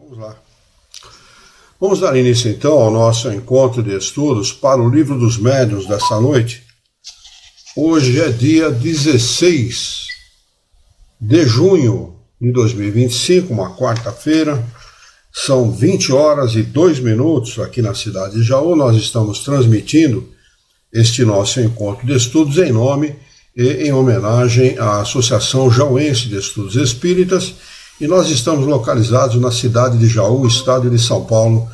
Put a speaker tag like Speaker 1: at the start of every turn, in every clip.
Speaker 1: Vamos lá. Vamos dar início então ao nosso encontro de estudos para o Livro dos Médiuns dessa noite. Hoje é dia 16 de junho de 2025, uma quarta-feira. São 20 horas e 2 minutos aqui na cidade de Jaú. Nós estamos transmitindo este nosso encontro de estudos em nome e em homenagem à Associação Jauense de Estudos Espíritas, e nós estamos localizados na cidade de Jaú, estado de São Paulo,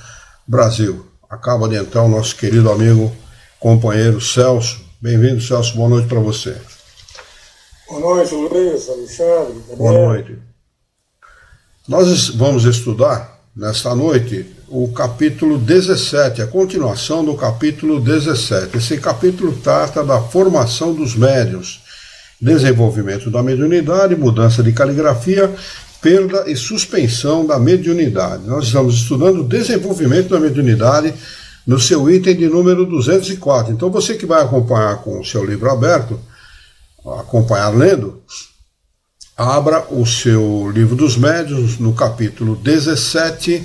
Speaker 1: Brasil. Acaba de entrar o nosso querido amigo, companheiro Celso. Bem-vindo, Celso, boa noite para você.
Speaker 2: Boa noite, Luiz, Alexandre.
Speaker 1: Boa noite. Nós vamos estudar, nesta noite, o capítulo 17, a continuação do capítulo 17. Esse capítulo trata da formação dos médiuns, desenvolvimento da mediunidade, mudança de caligrafia, perda e suspensão da mediunidade. Nós estamos estudando o desenvolvimento da mediunidade no seu item de número 204. Então você que vai acompanhar com o seu livro aberto, acompanhar lendo, abra o seu livro dos médiuns no capítulo 17,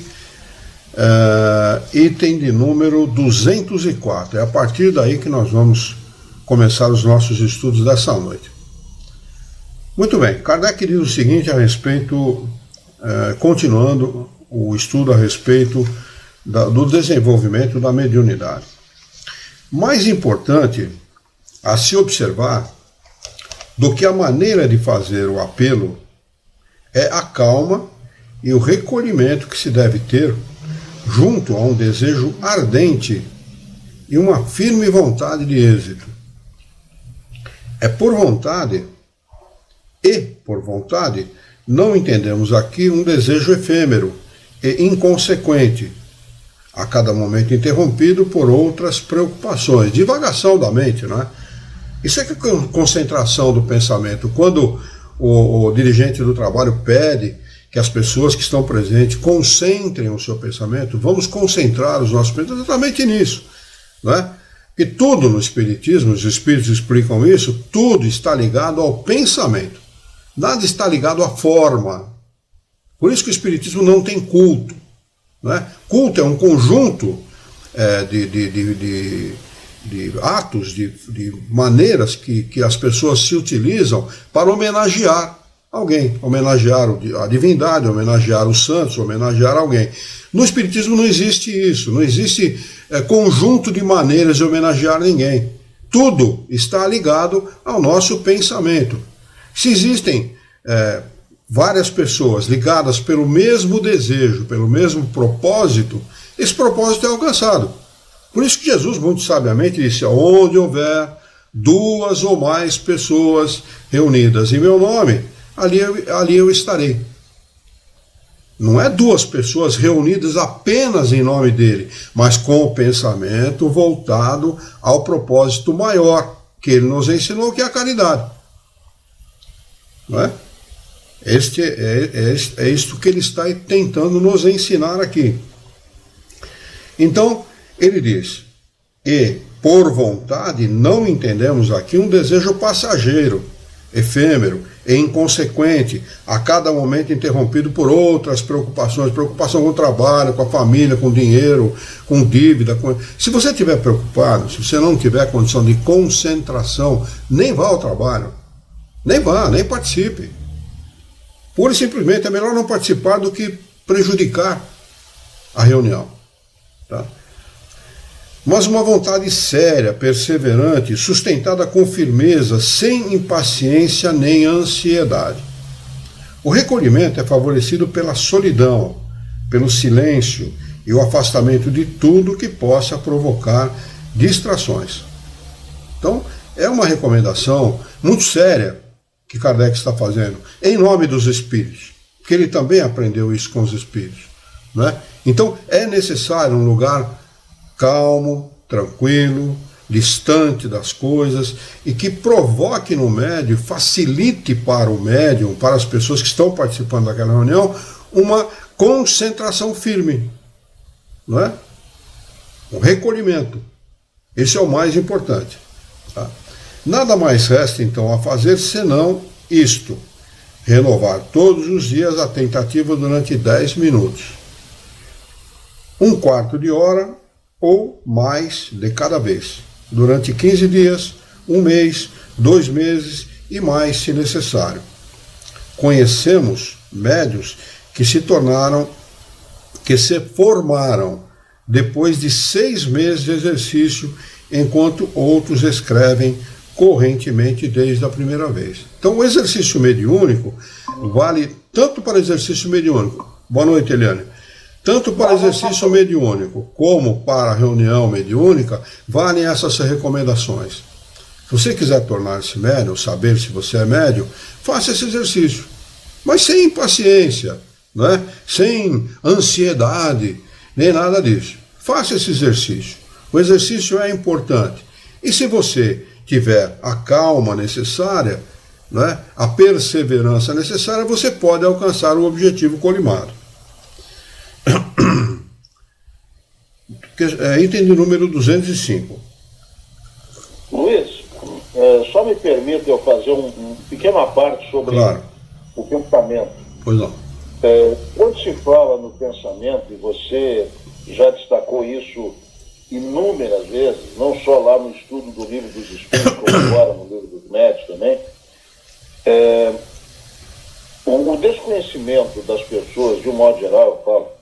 Speaker 1: item de número 204. É a partir daí que nós vamos começar os nossos estudos dessa noite. Muito bem, Kardec diz o seguinte a respeito, continuando o estudo a respeito do desenvolvimento da mediunidade. Mais importante a se observar do que a maneira de fazer o apelo é a calma e o recolhimento que se deve ter junto a um desejo ardente e uma firme vontade de êxito. É por vontade, não entendemos aqui um desejo efêmero e inconsequente, a cada momento interrompido por outras preocupações, divagação da mente, não é? Isso é que é concentração do pensamento. Quando o dirigente do trabalho pede que as pessoas que estão presentes concentrem o seu pensamento, vamos concentrar os nossos pensamentos exatamente nisso, não é? E tudo no Espiritismo, os Espíritos explicam isso, tudo está ligado ao pensamento. Nada está ligado à forma. Por isso que o Espiritismo não tem culto. Né? Culto é um conjunto de atos, de maneiras que as pessoas se utilizam para homenagear alguém, homenagear a divindade, homenagear os santos, homenagear alguém. No Espiritismo não existe isso, não existe conjunto de maneiras de homenagear ninguém. Tudo está ligado ao nosso pensamento. Se existem várias pessoas ligadas pelo mesmo desejo, pelo mesmo propósito, esse propósito é alcançado. Por isso que Jesus, muito sabiamente, disse: onde houver 2 ou mais pessoas reunidas em meu nome, ali eu estarei. Não é 2 pessoas reunidas apenas em nome dele, mas com o pensamento voltado ao propósito maior que ele nos ensinou, que é a caridade. Não é? É isto que ele está tentando nos ensinar aqui. Então, ele diz: e por vontade não entendemos aqui um desejo passageiro, efêmero e inconsequente, a cada momento interrompido por outras preocupações, preocupação com o trabalho, com a família, com o dinheiro, com dívida. Se você estiver preocupado, se você não tiver condição de concentração, nem vá ao trabalho, nem participe. Pura e simplesmente é melhor não participar do que prejudicar a reunião. Tá? Mas uma vontade séria, perseverante, sustentada com firmeza, sem impaciência nem ansiedade. O recolhimento é favorecido pela solidão, pelo silêncio e o afastamento de tudo que possa provocar distrações. Então, é uma recomendação muito séria que Kardec está fazendo, em nome dos espíritos, porque ele também aprendeu isso com os espíritos. Né? Então, é necessário um lugar calmo, tranquilo, distante das coisas, e que provoque no médium, facilite para o médium, para as pessoas que estão participando daquela reunião, uma concentração firme. Não é? Um recolhimento. Esse é o mais importante. Tá? Nada mais resta, então, a fazer senão isto: renovar todos os dias a tentativa durante 10 minutos. 1/4 de hora ou mais de cada vez, durante 15 dias, 1 mês, 2 meses e mais se necessário. Conhecemos médiuns que se formaram depois de 6 meses de exercício, enquanto outros escrevem correntemente desde a primeira vez. Então, o exercício mediúnico vale tanto para exercício mediúnico. Boa noite, Eliane. Tanto para exercício mediúnico como para reunião mediúnica, valem essas recomendações. Se você quiser tornar-se médium, saber se você é médium, faça esse exercício. Mas sem impaciência, né? Sem ansiedade, nem nada disso. Faça esse exercício. O exercício é importante. E se você tiver a calma necessária, né, a perseverança necessária, você pode alcançar o objetivo colimado. Item de número 205.
Speaker 3: Luiz, só me permita eu fazer uma pequena parte sobre o pensamento.
Speaker 1: Pois não.
Speaker 3: Quando se fala no pensamento, e você já destacou isso inúmeras vezes, não só lá no estudo do Livro dos Espíritos, como agora no Livro dos Médiuns também, o desconhecimento das pessoas, de um modo geral, eu falo,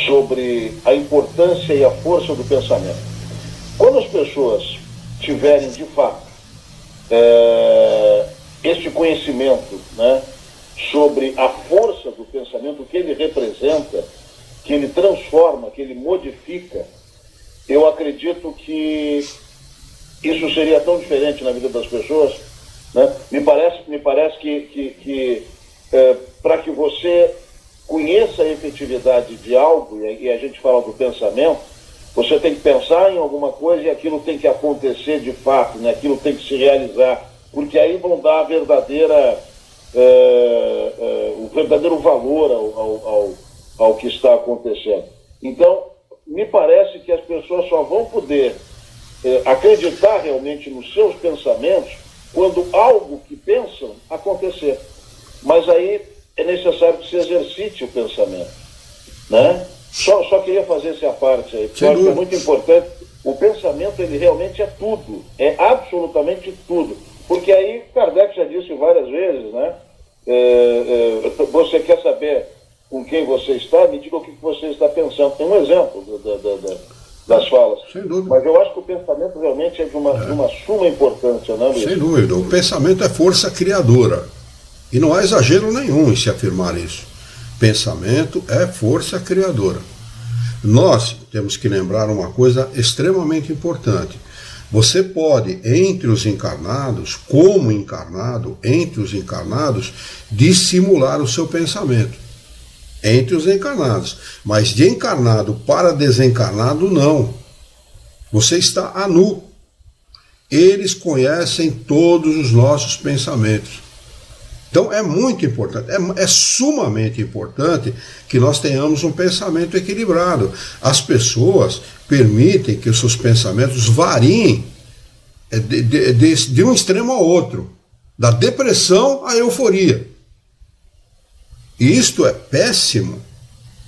Speaker 3: sobre a importância e a força do pensamento. Quando as pessoas tiverem, de fato, este conhecimento, né, sobre a força do pensamento, o que ele representa, que ele transforma, que ele modifica, eu acredito que isso seria tão diferente na vida das pessoas, né? Me parece que para que você conheça a efetividade de algo, e a gente fala do pensamento, você tem que pensar em alguma coisa e aquilo tem que acontecer de fato, né? Aquilo tem que se realizar, porque aí vão dar a verdadeira, o verdadeiro valor ao que está acontecendo. Então, me parece que as pessoas só vão poder acreditar realmente nos seus pensamentos quando algo que pensam acontecer. Mas aí é necessário que se exercite o pensamento, né? Só queria fazer essa parte aí, porque eu acho que é muito importante. O pensamento, ele realmente é tudo, é absolutamente tudo. Porque aí, Kardec já disse várias vezes, né? Você quer saber com quem você está, me diga o que você está pensando. Tem um exemplo das falas.
Speaker 1: Sem dúvida.
Speaker 3: Mas eu acho que o pensamento realmente é de uma suma importância, né, Luiz?
Speaker 1: Sem dúvida. O pensamento é força criadora. E não há exagero nenhum em se afirmar isso. Pensamento é força criadora. Nós temos que lembrar uma coisa extremamente importante. Você pode, entre os encarnados, como encarnado, entre os encarnados, dissimular o seu pensamento. Entre os encarnados. Mas de encarnado para desencarnado, não. Você está a nu. Eles conhecem todos os nossos pensamentos. Então é muito importante, é sumamente importante que nós tenhamos um pensamento equilibrado. As pessoas permitem que os seus pensamentos variem de um extremo ao outro, da depressão à euforia. E isto é péssimo,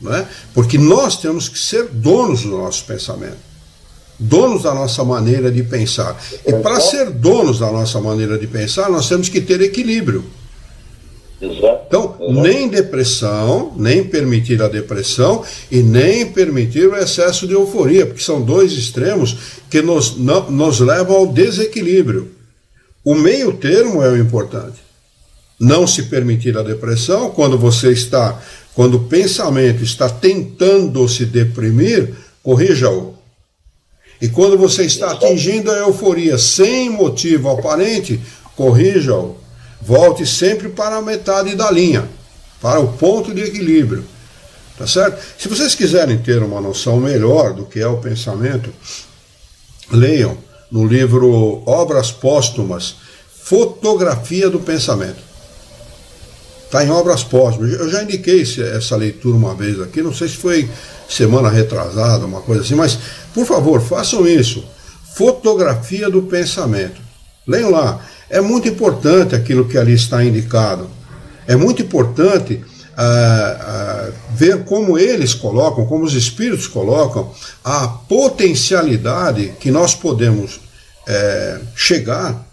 Speaker 1: não é? Porque nós temos que ser donos do nosso pensamento, donos da nossa maneira de pensar. E para ser donos da nossa maneira de pensar, nós temos que ter equilíbrio. Então, nem depressão, nem permitir a depressão e nem permitir o excesso de euforia, porque são dois extremos que nos levam ao desequilíbrio. O meio termo é o importante. Não se permitir a depressão quando o pensamento está tentando se deprimir, corrija-o. E quando você está atingindo a euforia sem motivo aparente, corrija-o. Volte sempre para a metade da linha, para o ponto de equilíbrio. Tá certo? Se vocês quiserem ter uma noção melhor do que é o pensamento, leiam no livro Obras Póstumas, Fotografia do Pensamento. Está em Obras Póstumas. Eu já indiquei essa leitura uma vez aqui, não sei se foi semana retrasada, uma coisa assim, mas, por favor, façam isso. Fotografia do Pensamento. Leiam lá. É muito importante aquilo que ali está indicado. É muito importante ver como eles colocam, como os espíritos colocam, a potencialidade que nós podemos chegar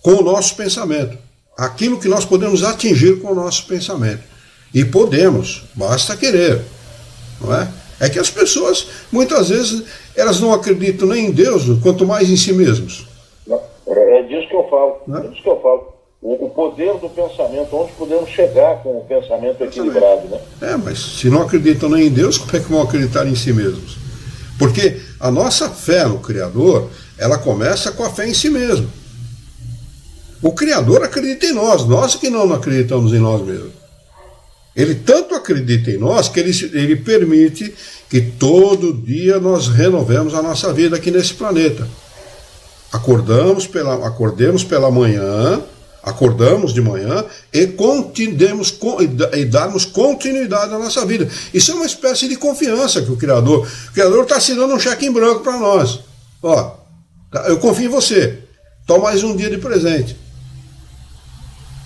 Speaker 1: com o nosso pensamento. Aquilo que nós podemos atingir com o nosso pensamento. E podemos, basta querer. Não é? É que as pessoas, muitas vezes, elas não acreditam nem em Deus, quanto mais em si mesmos.
Speaker 3: É disso que eu falo.
Speaker 1: Não é?
Speaker 3: É disso que eu falo. O poder do pensamento, onde podemos chegar com o pensamento equilibrado, né?
Speaker 1: Mas se não acreditam nem em Deus, como é que vão acreditar em si mesmos? Porque a nossa fé no Criador, ela começa com a fé em si mesmo. O Criador acredita em nós, nós que não acreditamos em nós mesmos. Ele tanto acredita em nós que ele permite que todo dia nós renovemos a nossa vida aqui nesse planeta. Acordamos pela manhã, acordamos de manhã e darmos continuidade à nossa vida. Isso é uma espécie de confiança que o Criador está assinando um cheque em branco para nós. Ó, eu confio em você, toma mais um dia de presente.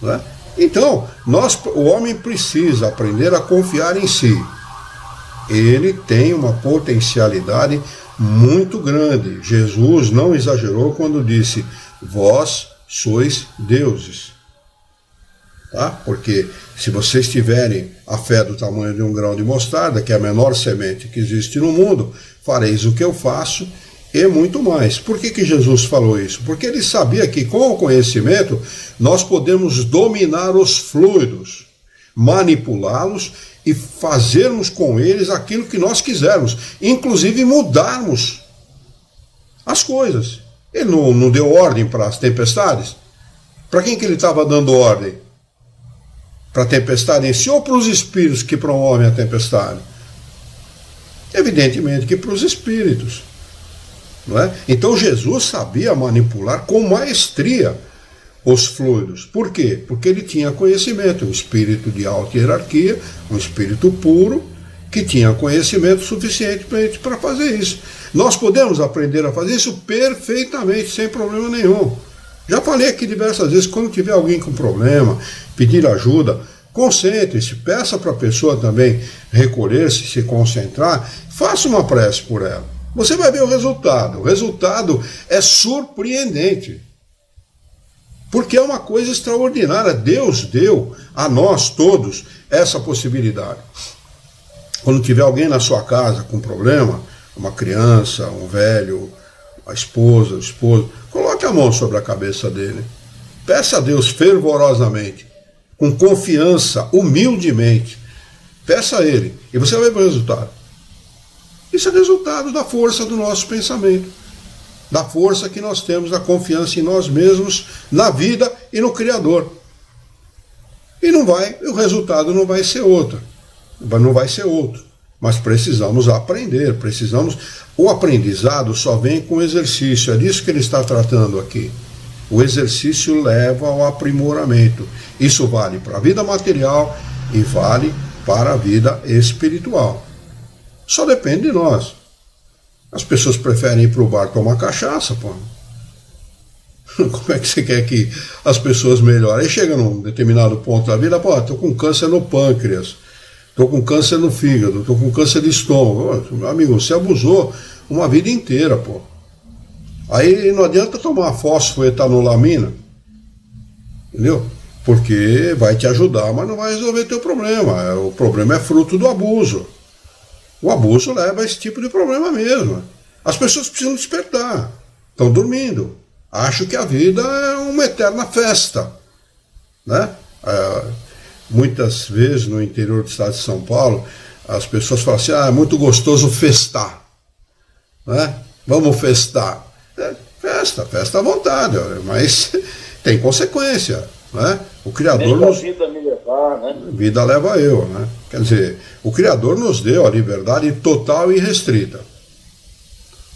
Speaker 1: Não é? Então, o homem precisa aprender a confiar em si. Ele tem uma potencialidade muito grande. Jesus não exagerou quando disse: vós sois deuses. Tá? Porque se vocês tiverem a fé do tamanho de um grão de mostarda, que é a menor semente que existe no mundo, fareis o que eu faço e muito mais. Por que Jesus falou isso? Porque ele sabia que com o conhecimento nós podemos dominar os fluidos, manipulá-los e fazermos com eles aquilo que nós quisermos, inclusive mudarmos as coisas. Ele não deu ordem para as tempestades? Para quem que ele estava dando ordem? Para a tempestade em si ou para os espíritos que promovem a tempestade? Evidentemente que para os espíritos. Não é? Então Jesus sabia manipular com maestria os fluidos. Por quê? Porque ele tinha conhecimento, um espírito de alta hierarquia, um espírito puro, que tinha conhecimento suficiente para fazer isso. Nós podemos aprender a fazer isso perfeitamente, sem problema nenhum. Já falei aqui diversas vezes, quando tiver alguém com problema, pedir ajuda, concentre-se, peça para a pessoa também recolher-se, se concentrar, faça uma prece por ela. Você vai ver o resultado. O resultado é surpreendente. Porque é uma coisa extraordinária. Deus deu a nós todos essa possibilidade. Quando tiver alguém na sua casa com problema, uma criança, um velho, a esposa, o esposo, coloque a mão sobre a cabeça dele. Peça a Deus fervorosamente, com confiança, humildemente. Peça a Ele e você vai ver o resultado. Isso é resultado da força do nosso pensamento, da força que nós temos, da confiança em nós mesmos, na vida e no Criador. E o resultado não vai ser outro. Mas precisamos aprender, o aprendizado só vem com exercício, é disso que ele está tratando aqui. O exercício leva ao aprimoramento. Isso vale para a vida material e vale para a vida espiritual. Só depende de nós. As pessoas preferem ir para o bar tomar cachaça, pô. Como é que você quer que as pessoas melhorem? Aí chega num determinado ponto da vida, pô, estou com câncer no pâncreas, estou com câncer no fígado, estou com câncer de estômago. Meu amigo, você abusou uma vida inteira, pô. Aí não adianta tomar fosfoetanolamina, entendeu? Porque vai te ajudar, mas não vai resolver teu problema. O problema é fruto do abuso. O abuso leva a esse tipo de problema mesmo. As pessoas precisam despertar. Estão dormindo. Acham que a vida é uma eterna festa. Né? Muitas vezes no interior do estado de São Paulo, as pessoas falam assim, é muito gostoso festar. Né? Vamos festar. Festa à vontade, mas tem consequência. Né? O Criador nos...
Speaker 3: vida me levar, né?
Speaker 1: Vida leva eu, né? Quer dizer, o Criador nos deu a liberdade total e restrita.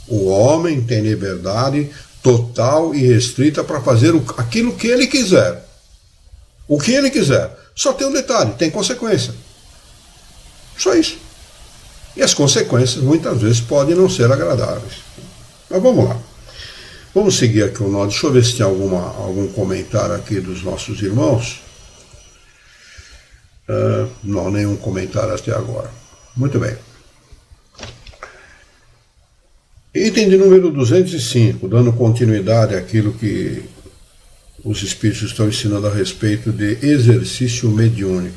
Speaker 1: O homem tem liberdade total e restrita para fazer aquilo que ele quiser. O que ele quiser. Só tem um detalhe, tem consequência. Só isso. E as consequências muitas vezes podem não ser agradáveis. Mas vamos lá. Vamos seguir aqui o nó. Deixa eu ver se tem algum comentário aqui dos nossos irmãos. Não, nenhum comentário até agora. Muito bem. Item de número 205, dando continuidade àquilo que os espíritos estão ensinando a respeito de exercício mediúnico.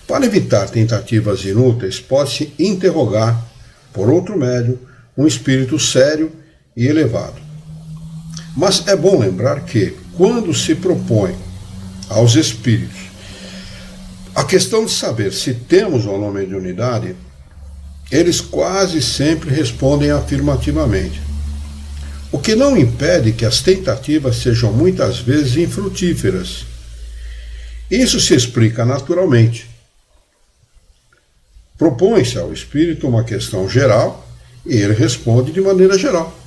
Speaker 1: Para evitar tentativas inúteis, pode-se interrogar, por outro médium, um espírito sério e elevado. Mas é bom lembrar que, quando se propõe aos espíritos a questão de saber se temos ou não mediunidade, eles quase sempre respondem afirmativamente. O que não impede que as tentativas sejam muitas vezes infrutíferas. Isso se explica naturalmente. Propõe-se ao espírito uma questão geral e ele responde de maneira geral.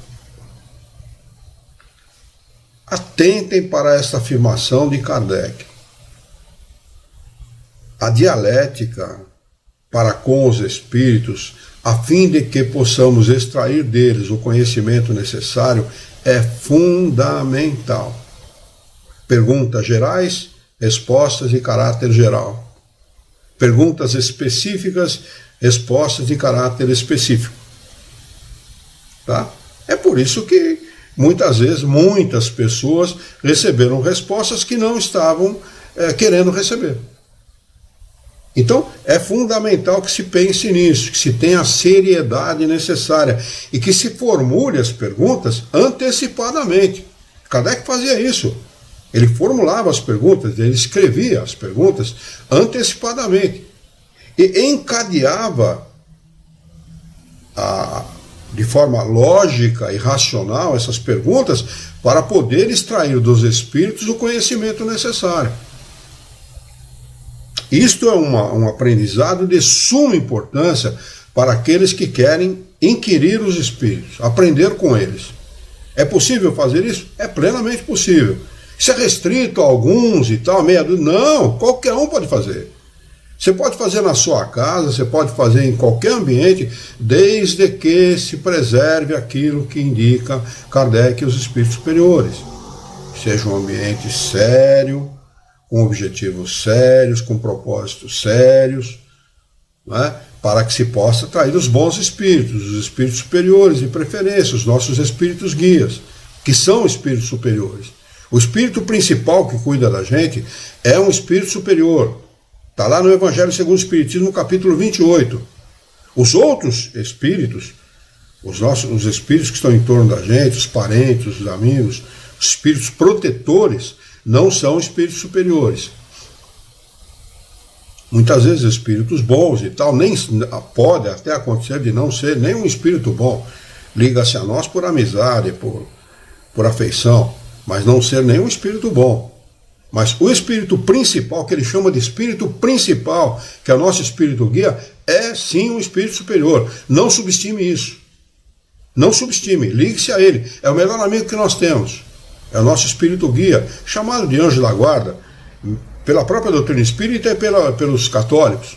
Speaker 1: Atentem para esta afirmação de Kardec. A dialética para com os espíritos, a fim de que possamos extrair deles o conhecimento necessário, é fundamental. Perguntas gerais, respostas de caráter geral. Perguntas específicas, respostas de caráter específico. Tá? É por isso que, muitas vezes, muitas pessoas receberam respostas que não estavam querendo receber. Então, é fundamental que se pense nisso, que se tenha a seriedade necessária e que se formule as perguntas antecipadamente. Kardec fazia isso. Ele formulava as perguntas, ele escrevia as perguntas antecipadamente e encadeava de forma lógica e racional essas perguntas para poder extrair dos espíritos o conhecimento necessário. Isto é um aprendizado de suma importância para aqueles que querem inquirir os espíritos, aprender com eles. É possível fazer isso? É plenamente possível. Isso é restrito a alguns e tal, meia dúzia? Não, qualquer um pode fazer. Você pode fazer na sua casa, você pode fazer em qualquer ambiente, desde que se preserve aquilo que indica Kardec e os espíritos superiores. Seja um ambiente sério, com objetivos sérios, com propósitos sérios, né, para que se possa atrair os bons espíritos, os espíritos superiores, de preferência, os nossos espíritos guias, que são espíritos superiores. O espírito principal que cuida da gente é um espírito superior. Está lá no Evangelho segundo o Espiritismo, capítulo 28. Os outros espíritos, os espíritos que estão em torno da gente, os parentes, os amigos, os espíritos protetores, não são espíritos superiores. Muitas vezes espíritos bons e tal, nem pode até acontecer de não ser nenhum espírito bom. Liga-se a nós por amizade, por afeição, mas não ser nenhum espírito bom. Mas o espírito principal, que ele chama de espírito principal, que é o nosso espírito guia, é sim um espírito superior. Não subestime isso. Não subestime, ligue-se a ele. É o melhor amigo que nós temos. É o nosso espírito guia, chamado de anjo da guarda, pela própria doutrina espírita e pelos católicos.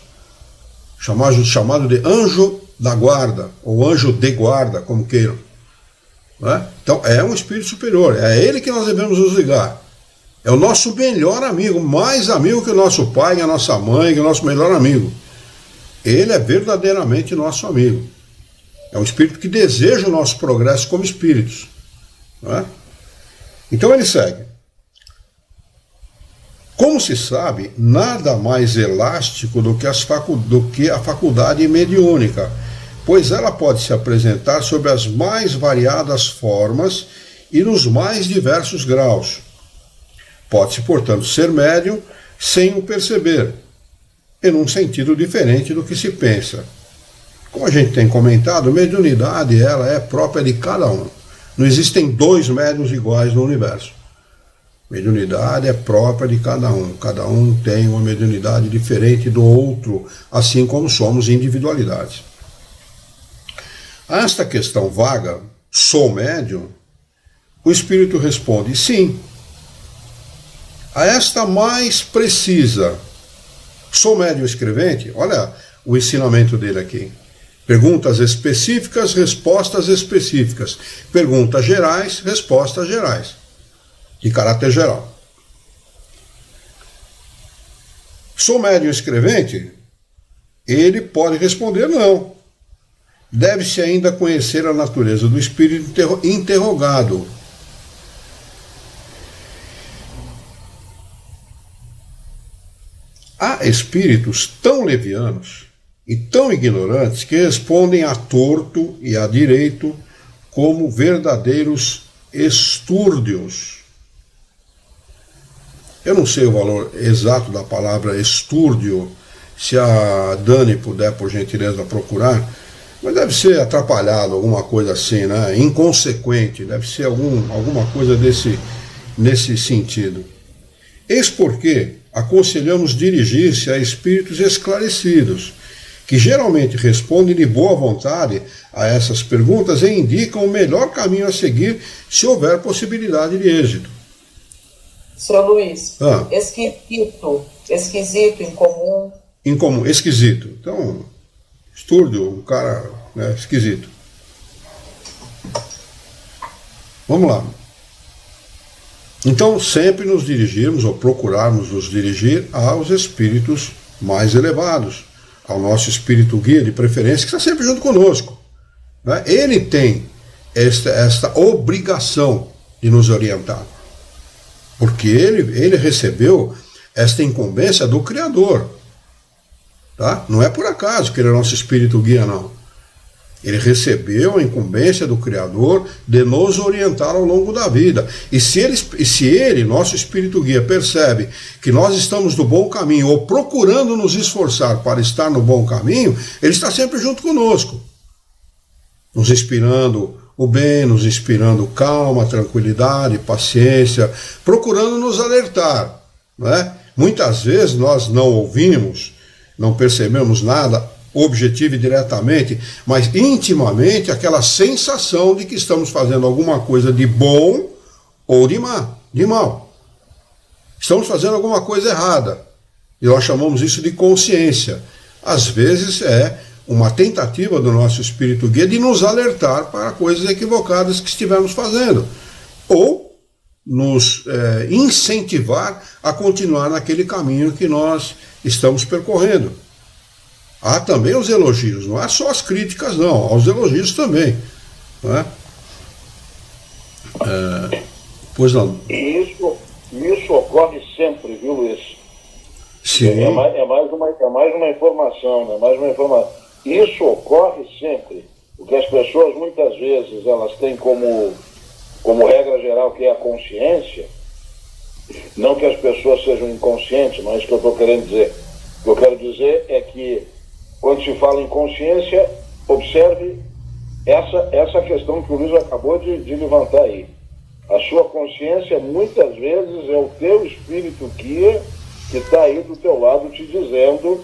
Speaker 1: Chamado de anjo da guarda, ou anjo de guarda, como queiram. Né? Então, é um espírito superior, é a ele que nós devemos nos ligar. É o nosso melhor amigo, mais amigo que o nosso pai, que a nossa mãe, que o nosso melhor amigo. Ele é verdadeiramente nosso amigo. É um espírito que deseja o nosso progresso como espíritos. Não é? Então ele segue. Como se sabe, nada mais elástico do que a faculdade mediúnica, pois ela pode se apresentar sob as mais variadas formas e nos mais diversos graus. Pode-se, portanto, ser médium sem o perceber, e num sentido diferente do que se pensa. Como a gente tem comentado, mediunidade ela é própria de cada um. Não existem dois médiuns iguais no universo. Mediunidade é própria de cada um tem uma mediunidade diferente do outro, assim como somos individualidades. A esta questão vaga, sou médium, o espírito responde sim. A esta mais precisa, sou médium escrevente, olha o ensinamento dele aqui. Perguntas específicas, respostas específicas. Perguntas gerais, respostas gerais. De caráter geral. Sou médium escrevente? Ele pode responder não. Deve-se ainda conhecer a natureza do espírito interrogado. Há espíritos tão levianos e tão ignorantes que respondem a torto e a direito como verdadeiros estúrdios. Eu não sei o valor exato da palavra estúrdio, se a Dani puder, por gentileza, procurar, mas deve ser atrapalhado, alguma coisa assim, né? Inconsequente, deve ser alguma coisa nesse sentido. Eis porque aconselhamos dirigir-se a espíritos esclarecidos, que geralmente respondem de boa vontade a essas perguntas e indicam o melhor caminho a seguir se houver possibilidade de êxito.
Speaker 4: Senhor Luiz, esquisito, incomum.
Speaker 1: Incomum, esquisito. Então, estúrdio, um cara, né, esquisito. Vamos lá. Então, sempre nos dirigirmos, ou procurarmos nos dirigir aos espíritos mais elevados, ao nosso espírito guia de preferência, que está sempre junto conosco, né? Ele tem esta obrigação de nos orientar, porque ele recebeu esta incumbência do Criador, tá? Não é por acaso que ele é nosso espírito guia, não. Ele recebeu a incumbência do Criador de nos orientar ao longo da vida. E se ele, nosso espírito guia, percebe que nós estamos no bom caminho, ou procurando nos esforçar para estar no bom caminho, ele está sempre junto conosco, nos inspirando o bem, nos inspirando calma, tranquilidade, paciência, procurando nos alertar, né? Muitas vezes nós não ouvimos, não percebemos nada objetivo e diretamente, mas intimamente aquela sensação de que estamos fazendo alguma coisa de bom ou de mal. Estamos fazendo alguma coisa errada. E nós chamamos isso de consciência. Às vezes é uma tentativa do nosso espírito guia de nos alertar para coisas equivocadas que estivermos fazendo. Ou nos incentivar a continuar naquele caminho que nós estamos percorrendo. Há também os elogios, não é só as críticas, não, há os elogios também, não é? Pois não.
Speaker 3: Isso ocorre sempre, viu, Luiz?
Speaker 1: Sim.
Speaker 3: É mais uma informação, né? Mais uma informação. Isso ocorre sempre, porque as pessoas muitas vezes elas têm como regra geral que é a consciência. Não que as pessoas sejam inconscientes, mas o que eu estou querendo dizer. O que eu quero dizer é que quando se fala em consciência, observe essa questão que o Luiz acabou de levantar aí. A sua consciência, muitas vezes, é o teu espírito guia que está aí do teu lado te dizendo,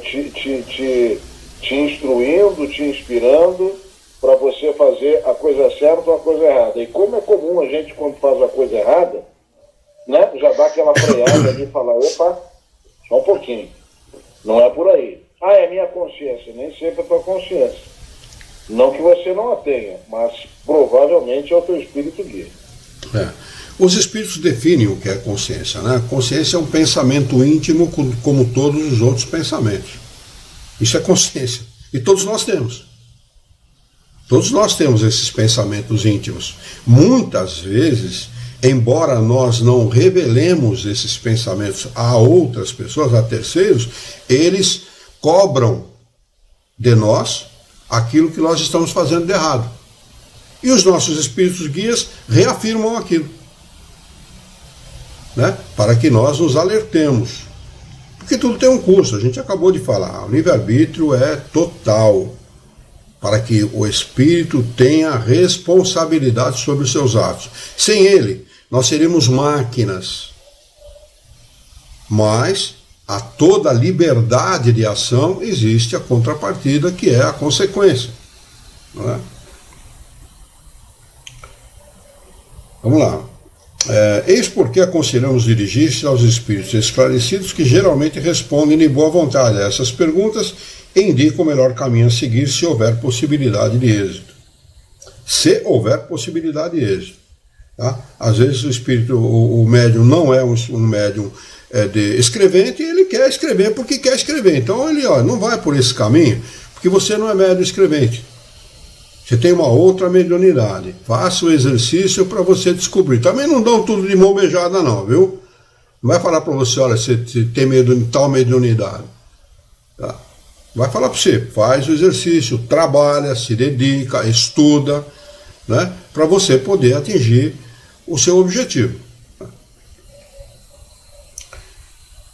Speaker 3: te instruindo, te inspirando para você fazer a coisa certa ou a coisa errada. E como é comum a gente, quando faz a coisa errada, né, já dá aquela freada ali e fala, opa, só um pouquinho, não é por aí. É minha consciência, nem sempre é tua consciência. Não que você não a tenha, mas provavelmente é o teu espírito guia.
Speaker 1: Os espíritos definem o que é consciência, né? Consciência é um pensamento íntimo como todos os outros pensamentos. Isso é consciência. E todos nós temos. Todos nós temos esses pensamentos íntimos. Muitas vezes, embora nós não revelemos esses pensamentos a outras pessoas, a terceiros, eles cobram de nós aquilo que nós estamos fazendo de errado. E os nossos espíritos guias reafirmam aquilo, né? Para que nós nos alertemos. Porque tudo tem um custo, a gente acabou de falar. O livre-arbítrio é total, para que o espírito tenha responsabilidade sobre os seus atos. Sem ele, nós seríamos máquinas. Mas a toda liberdade de ação existe a contrapartida, que é a consequência. Não é? Vamos lá. Eis porque aconselhamos dirigir-se aos espíritos esclarecidos, que geralmente respondem de boa vontade a essas perguntas e indicam o melhor caminho a seguir se houver possibilidade de êxito. Se houver possibilidade de êxito. Tá? Às vezes o médium não é um médium de escrevente e ele quer escrever porque quer escrever. Então ele não vai por esse caminho, porque você não é médium escrevente. Você tem uma outra mediunidade. Faça o exercício para você descobrir. Também não dão tudo de mão beijada não, viu? Não vai falar para você, olha, você tem medo de tal mediunidade. Tá? Vai falar para você, faz o exercício, trabalha, se dedica, estuda, né? Para você poder atingir o seu objetivo.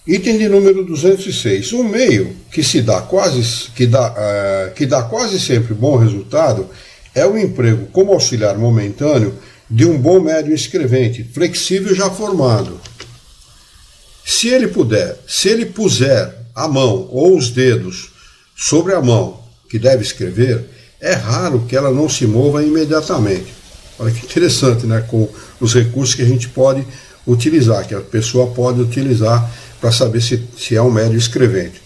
Speaker 1: Item de número 206. Um meio que dá quase sempre bom resultado é o emprego como auxiliar momentâneo de um bom médium escrevente, flexível já formado. Se ele puser a mão ou os dedos sobre a mão que deve escrever, é raro que ela não se mova imediatamente. Olha que interessante, né? Com os recursos que a gente pode utilizar, que a pessoa pode utilizar para saber se é um médium escrevente.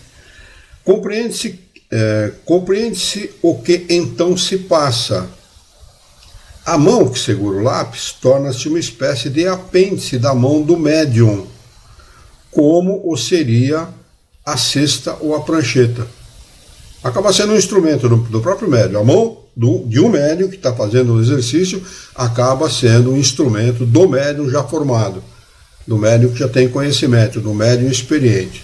Speaker 1: Compreende-se o que então se passa. A mão que segura o lápis torna-se uma espécie de apêndice da mão do médium, como o seria a cesta ou a prancheta. Acaba sendo um instrumento do próprio médium. A mão de um médium que está fazendo o exercício acaba sendo um instrumento do médium já formado, do médium que já tem conhecimento, do médium experiente.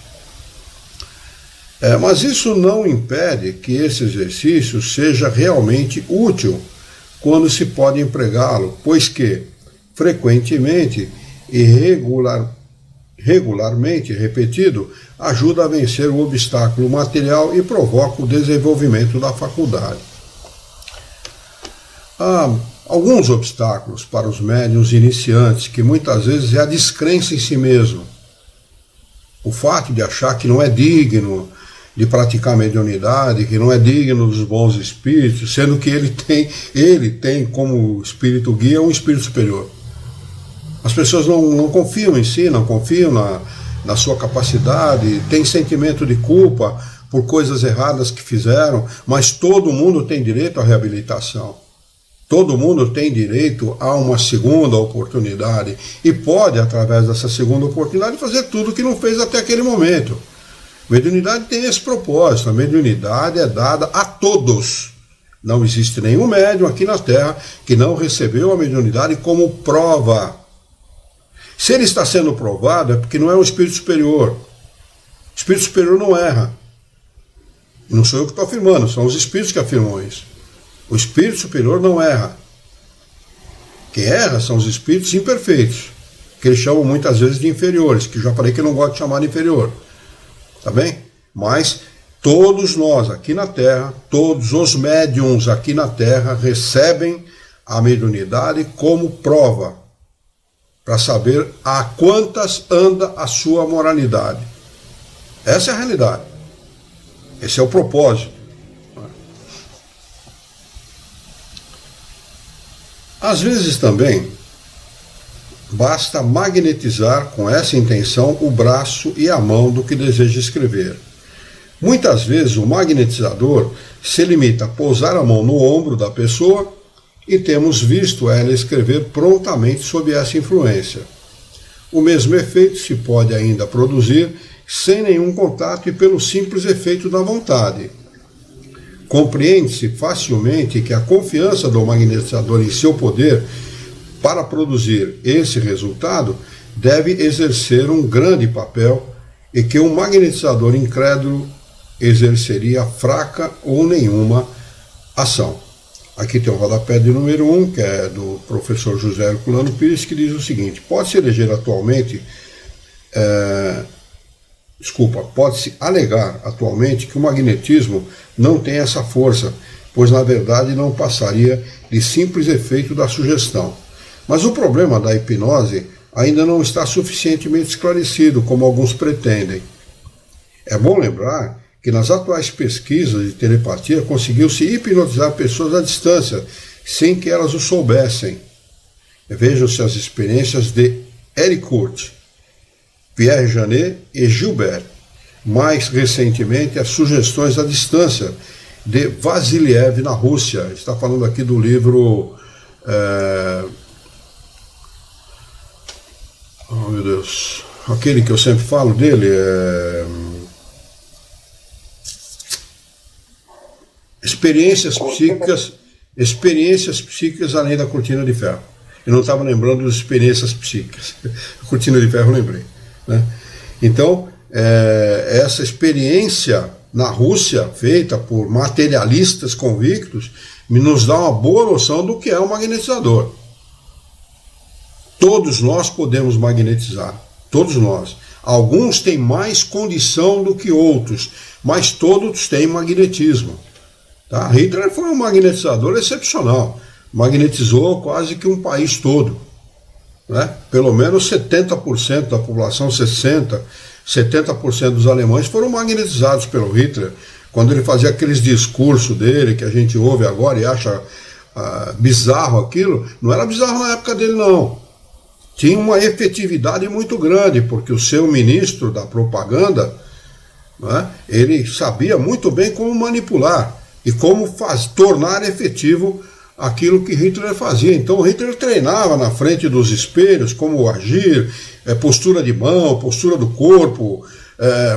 Speaker 1: Mas isso não impede que esse exercício seja realmente útil quando se pode empregá-lo, pois que, frequentemente e regularmente repetido, ajuda a vencer o obstáculo material e provoca o desenvolvimento da faculdade. Há alguns obstáculos para os médiuns iniciantes, que muitas vezes é a descrença em si mesmo. O fato de achar que não é digno de praticar mediunidade, que não é digno dos bons espíritos, sendo que ele tem como espírito guia um espírito superior. As pessoas não confiam em si, não confiam na sua capacidade, têm sentimento de culpa por coisas erradas que fizeram, mas todo mundo tem direito à reabilitação. Todo mundo tem direito a uma segunda oportunidade e pode, através dessa segunda oportunidade, fazer tudo o que não fez até aquele momento. A mediunidade tem esse propósito, a mediunidade é dada a todos. Não existe nenhum médium aqui na Terra que não recebeu a mediunidade como prova. Se ele está sendo provado é porque não é um espírito superior. O espírito superior não erra. E não sou eu que estou afirmando, são os espíritos que afirmam isso. O espírito superior não erra. Quem erra são os espíritos imperfeitos, que eles chamam muitas vezes de inferiores, que já falei que eu não gosto de chamar de inferior. Tá bem? Mas todos nós aqui na Terra, todos os médiuns aqui na Terra recebem a mediunidade como prova, para saber a quantas anda a sua moralidade. Essa é a realidade. Esse é o propósito. Às vezes também basta magnetizar com essa intenção o braço e a mão do que deseja escrever. Muitas vezes o magnetizador se limita a pousar a mão no ombro da pessoa e temos visto ela escrever prontamente sob essa influência. O mesmo efeito se pode ainda produzir sem nenhum contato e pelo simples efeito da vontade. Compreende-se facilmente que a confiança do magnetizador em seu poder para produzir esse resultado deve exercer um grande papel e que um magnetizador incrédulo exerceria fraca ou nenhuma ação. Aqui tem o rodapé de número 1, que é do professor José Herculano Pires, que diz o seguinte: pode-se alegar atualmente que o magnetismo não tem essa força, pois na verdade não passaria de simples efeito da sugestão. Mas o problema da hipnose ainda não está suficientemente esclarecido, como alguns pretendem. É bom lembrar que nas atuais pesquisas de telepatia conseguiu-se hipnotizar pessoas à distância, sem que elas o soubessem. Vejam-se as experiências de Ericourt, Pierre Janet e Gilbert. Mais recentemente, as sugestões à distância de Vasiliev na Rússia. Está falando aqui do livro meu Deus, aquele que eu sempre falo dele experiências psíquicas além da cortina de ferro. Eu não estava lembrando das experiências psíquicas. A cortina de ferro eu lembrei, né? Então, essa experiência na Rússia, feita por materialistas convictos, nos dá uma boa noção do que é um magnetizador. Todos nós podemos magnetizar, todos nós. Alguns têm mais condição do que outros, mas todos têm magnetismo. Tá? Hitler foi um magnetizador excepcional, magnetizou quase que um país todo, né? Pelo menos 70% da população, 70% dos alemães foram magnetizados pelo Hitler. Quando ele fazia aqueles discursos dele, que a gente ouve agora e acha bizarro aquilo, não era bizarro na época dele, não. Tinha uma efetividade muito grande, porque o seu ministro da propaganda, né, ele sabia muito bem como manipular e como tornar efetivo aquilo que Hitler fazia. Então Hitler treinava na frente dos espelhos como agir, postura de mão, postura do corpo,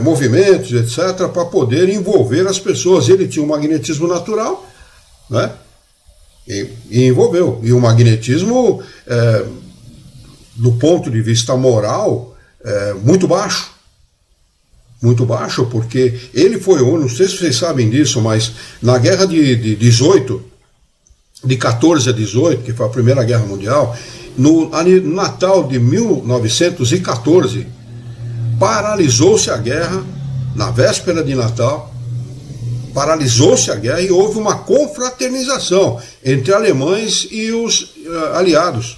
Speaker 1: movimentos, etc., para poder envolver as pessoas. Ele tinha um magnetismo natural, né? E envolveu. E o magnetismo, do ponto de vista moral, muito baixo. Muito baixo, porque ele foi o único, não sei se vocês sabem disso, mas na guerra de 14 a 18, que foi a Primeira Guerra Mundial, no Natal de 1914, paralisou-se a guerra, na véspera de Natal, paralisou-se a guerra e houve uma confraternização entre alemães e os aliados.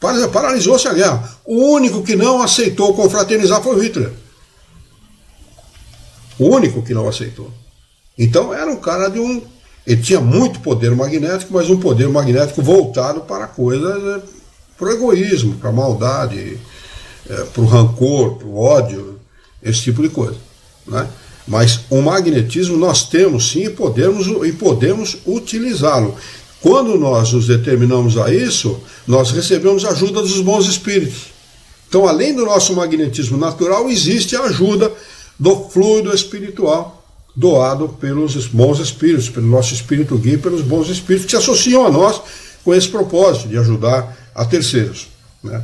Speaker 1: Paralisou-se a guerra. O único que não aceitou confraternizar foi o Hitler. O único que não aceitou. Então era um cara ele tinha muito poder magnético, mas um poder magnético voltado para coisas, para o egoísmo, para a maldade, para o rancor, para o ódio, esse tipo de coisa, né? Mas o magnetismo nós temos sim e podemos utilizá-lo. Quando nós nos determinamos a isso, nós recebemos a ajuda dos bons espíritos. Então, além do nosso magnetismo natural, existe a ajuda do fluido espiritual doado pelos bons espíritos, pelo nosso espírito guia e pelos bons espíritos que se associam a nós com esse propósito de ajudar a terceiros, né?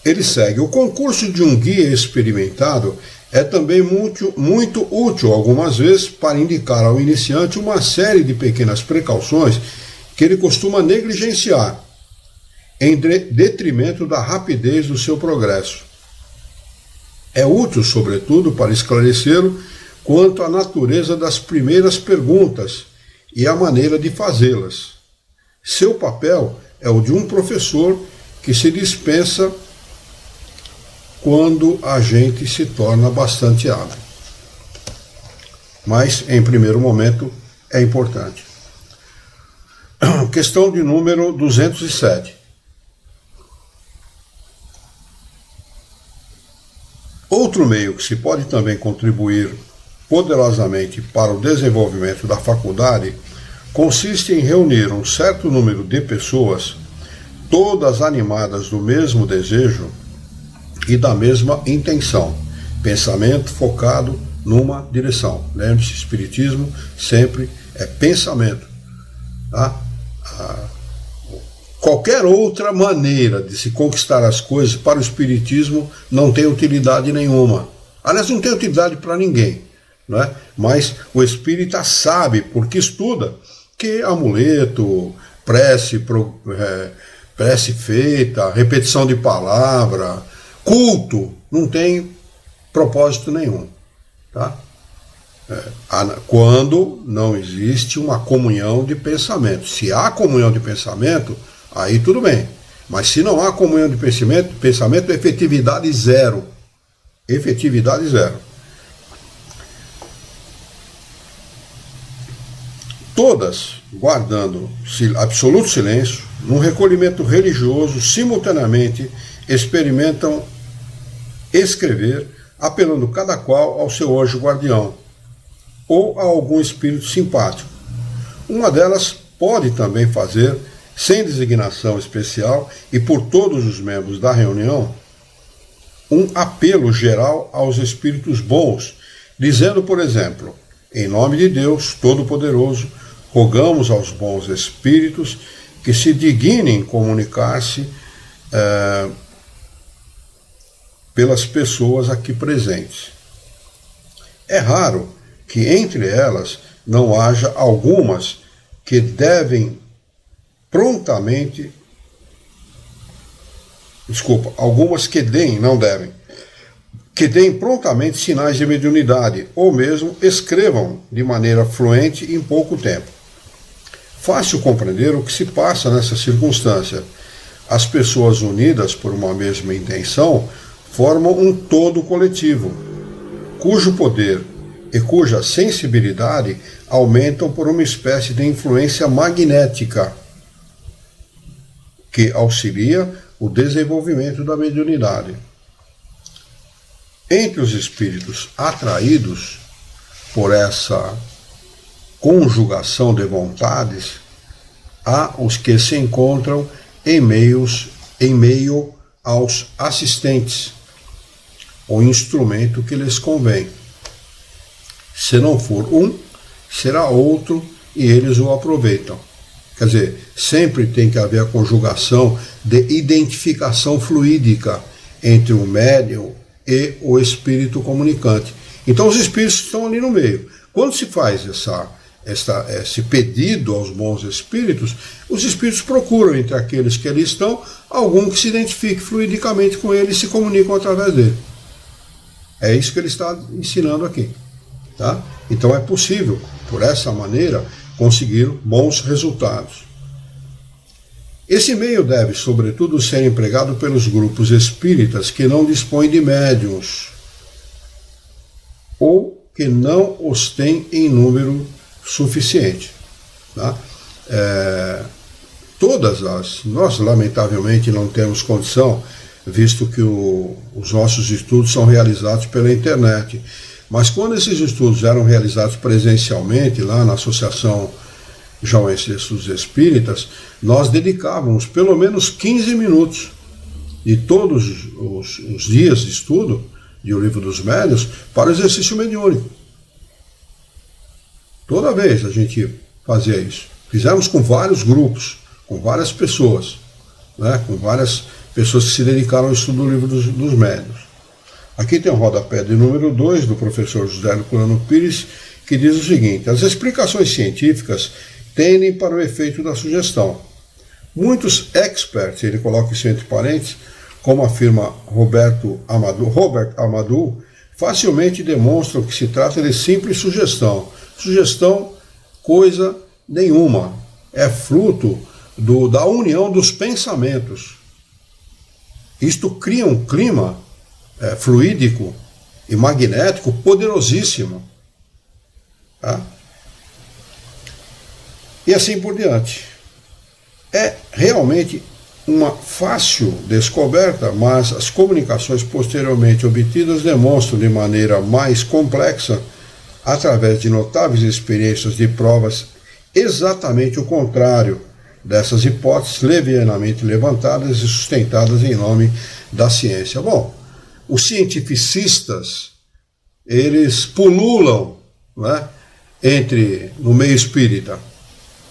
Speaker 1: Ele segue. O concurso de um guia experimentado é também muito útil algumas vezes para indicar ao iniciante uma série de pequenas precauções que ele costuma negligenciar, em detrimento da rapidez do seu progresso. É útil, sobretudo, para esclarecê-lo quanto à natureza das primeiras perguntas e a maneira de fazê-las. Seu papel é o de um professor que se dispensa quando a gente se torna bastante hábil. Mas, em primeiro momento, é importante. Questão de número 207. Outro meio que se pode também contribuir poderosamente para o desenvolvimento da faculdade consiste em reunir um certo número de pessoas, todas animadas do mesmo desejo e da mesma intenção, pensamento focado numa direção. Lembre-se, espiritismo sempre é pensamento, tá? Qualquer outra maneira de se conquistar as coisas para o espiritismo não tem utilidade nenhuma. Aliás, não tem utilidade para ninguém, né? Mas o espírita sabe, porque estuda, que amuleto, prece feita, repetição de palavra, culto, não tem propósito nenhum, tá? Quando não existe uma comunhão de pensamento. Se há comunhão de pensamento, aí tudo bem. Mas se não há comunhão de pensamento, efetividade zero. Efetividade zero. Todas guardando absoluto silêncio, num recolhimento religioso, simultaneamente experimentam escrever, apelando cada qual ao seu anjo guardião ou a algum espírito simpático. Uma delas pode também fazer, sem designação especial e por todos os membros da reunião, um apelo geral aos espíritos bons, dizendo, por exemplo, em nome de Deus Todo-Poderoso, rogamos aos bons espíritos que se dignem comunicar-se pelas pessoas aqui presentes. É raro que entre elas não haja algumas que devem prontamente, algumas que deem, não devem, que deem prontamente sinais de mediunidade, ou mesmo escrevam de maneira fluente em pouco tempo. Fácil compreender o que se passa nessa circunstância. As pessoas unidas por uma mesma intenção formam um todo coletivo, cujo poder e cuja sensibilidade aumentam por uma espécie de influência magnética que auxilia o desenvolvimento da mediunidade. Entre os espíritos atraídos por essa conjugação de vontades, há os que se encontram em meio aos assistentes, o instrumento que lhes convém. Se não for um, será outro e eles o aproveitam. Quer dizer, sempre tem que haver a conjugação de identificação fluídica entre o médium e o espírito comunicante. Então os espíritos estão ali no meio. Quando se faz esse pedido aos bons espíritos, os espíritos procuram entre aqueles que ali estão algum que se identifique fluidicamente com ele e se comunicam através dele. É isso que ele está ensinando aqui. Tá? Então é possível, por essa maneira, conseguir bons resultados. Esse meio deve, sobretudo, ser empregado pelos grupos espíritas que não dispõem de médiuns ou que não os têm em número suficiente. Tá? Nós, lamentavelmente, não temos condição, visto que os nossos estudos são realizados pela internet. Mas quando esses estudos eram realizados presencialmente, lá na Associação Jauense dos Espíritas, nós dedicávamos pelo menos 15 minutos de todos os dias de estudo de O Livro dos Médiuns para o exercício mediúnico. Toda vez a gente fazia isso. Fizemos com vários grupos, com várias pessoas, né? Com várias pessoas que se dedicaram ao estudo do Livro dos Médiuns. Aqui tem o rodapé de número 2 do professor José Herculano Pires, que diz o seguinte: as explicações científicas tendem para o efeito da sugestão. Muitos experts, ele coloca isso entre parênteses, como afirma Robert Amadou, facilmente demonstram que se trata de simples sugestão. Sugestão, coisa nenhuma. É fruto da união dos pensamentos. Isto cria um clima fluídico e magnético poderosíssimo. Tá? E assim por diante. É realmente uma fácil descoberta, mas as comunicações posteriormente obtidas demonstram de maneira mais complexa, através de notáveis experiências de provas, exatamente o contrário dessas hipóteses levianamente levantadas e sustentadas em nome da ciência. Bom, os cientificistas, eles pululam, né, no meio espírita,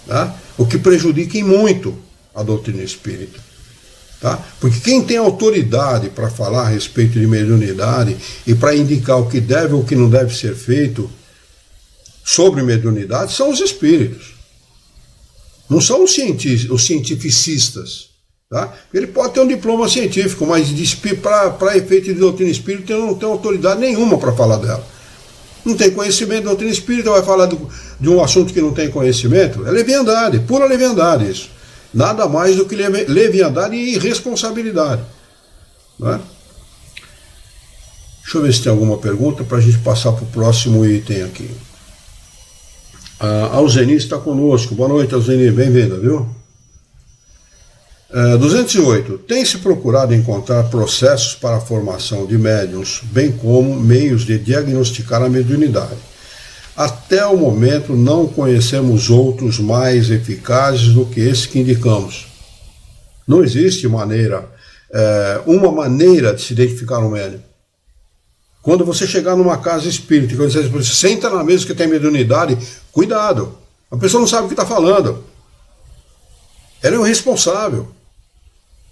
Speaker 1: tá? O que prejudica em muito a doutrina espírita. Tá? Porque quem tem autoridade para falar a respeito de mediunidade e para indicar o que deve ou o que não deve ser feito sobre mediunidade são os espíritos. Não são os cientificistas. Tá? Ele pode ter um diploma científico, mas para efeito de doutrina espírita ele não tem autoridade nenhuma para falar dela. Não tem conhecimento de doutrina espírita, vai falar de um assunto que não tem conhecimento? É leviandade, pura leviandade isso. Nada mais do que leviandade e irresponsabilidade. Não é? Deixa eu ver se tem alguma pergunta para a gente passar para o próximo item aqui. A Alzeni está conosco. Boa noite, Alzeni. Bem-vinda, viu? 208. Tem-se procurado encontrar processos para a formação de médiuns, bem como meios de diagnosticar a mediunidade. Até o momento não conhecemos outros mais eficazes do que esse que indicamos. Não existe uma maneira de se identificar um médium. Quando você chegar numa casa espírita, quando você senta na mesa que tem mediunidade, cuidado. A pessoa não sabe o que está falando. Ela é um irresponsável.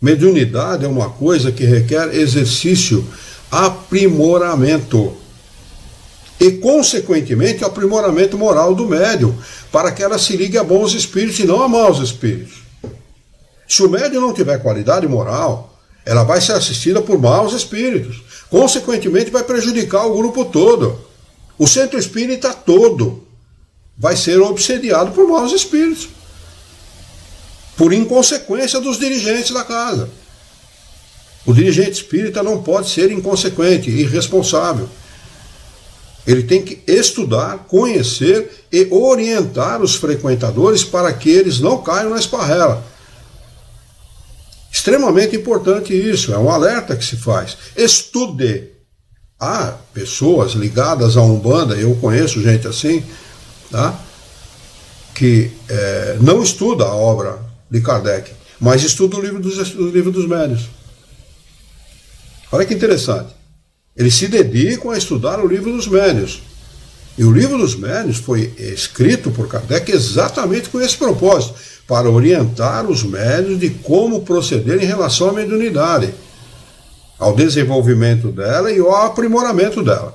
Speaker 1: Mediunidade é uma coisa que requer exercício, aprimoramento. E, consequentemente, o aprimoramento moral do médium, para que ela se ligue a bons espíritos e não a maus espíritos. Se o médium não tiver qualidade moral, ela vai ser assistida por maus espíritos. Consequentemente, vai prejudicar o grupo todo. O centro espírita todo vai ser obsediado por maus espíritos, por inconsequência dos dirigentes da casa. O dirigente espírita não pode ser inconsequente, irresponsável. Ele tem que estudar, conhecer e orientar os frequentadores para que eles não caiam na esparrela. Extremamente importante isso, é um alerta que se faz. Estude. Há pessoas ligadas à Umbanda, eu conheço gente assim, tá? Que não estuda a obra de Kardec, mas estuda o livro dos médiuns. Olha que interessante. Eles se dedicam a estudar o livro dos médiuns. E o livro dos médiuns foi escrito por Kardec exatamente com esse propósito, para orientar os médiuns de como proceder em relação à mediunidade, ao desenvolvimento dela e ao aprimoramento dela.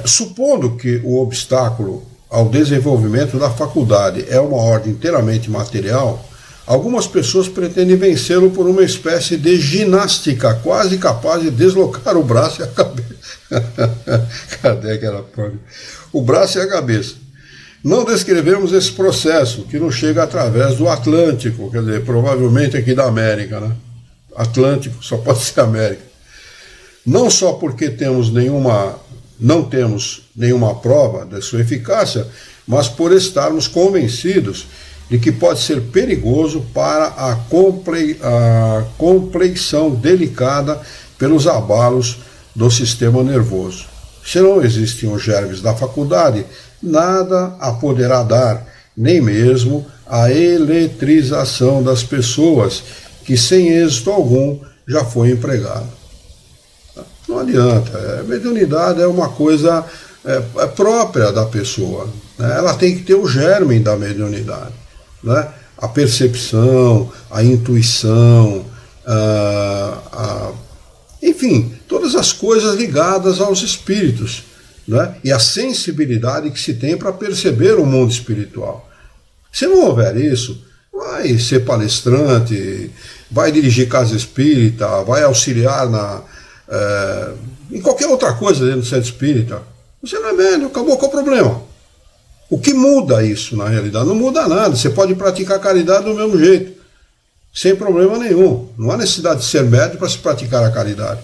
Speaker 1: Supondo que o obstáculo ao desenvolvimento da faculdade é uma ordem inteiramente material, algumas pessoas pretendem vencê-lo por uma espécie de ginástica quase capaz de deslocar o braço e a cabeça. Kardec era pobre. O braço e a cabeça. Não descrevemos esse processo, que não chega através do Atlântico, quer dizer, provavelmente aqui da América, né? Atlântico só pode ser América. Não só porque não temos nenhuma prova da sua eficácia, mas por estarmos convencidos de que pode ser perigoso para a compleição delicada pelos abalos do sistema nervoso. Se não existem os germes da faculdade, nada a poderá dar, nem mesmo a eletrização das pessoas, que sem êxito algum já foi empregada. Não adianta, a mediunidade é uma coisa própria da pessoa, né? Ela tem que ter o germe da mediunidade, né? A percepção, a intuição, enfim, todas as coisas ligadas aos espíritos, né? E a sensibilidade que se tem para perceber o mundo espiritual. Se não houver isso, vai ser palestrante, vai dirigir casa espírita, vai auxiliar em qualquer outra coisa dentro do centro espírita. Você não é médium, acabou, qual o problema? O que muda isso na realidade? Não muda nada, você pode praticar caridade do mesmo jeito, sem problema nenhum. Não há necessidade de ser médium para se praticar a caridade,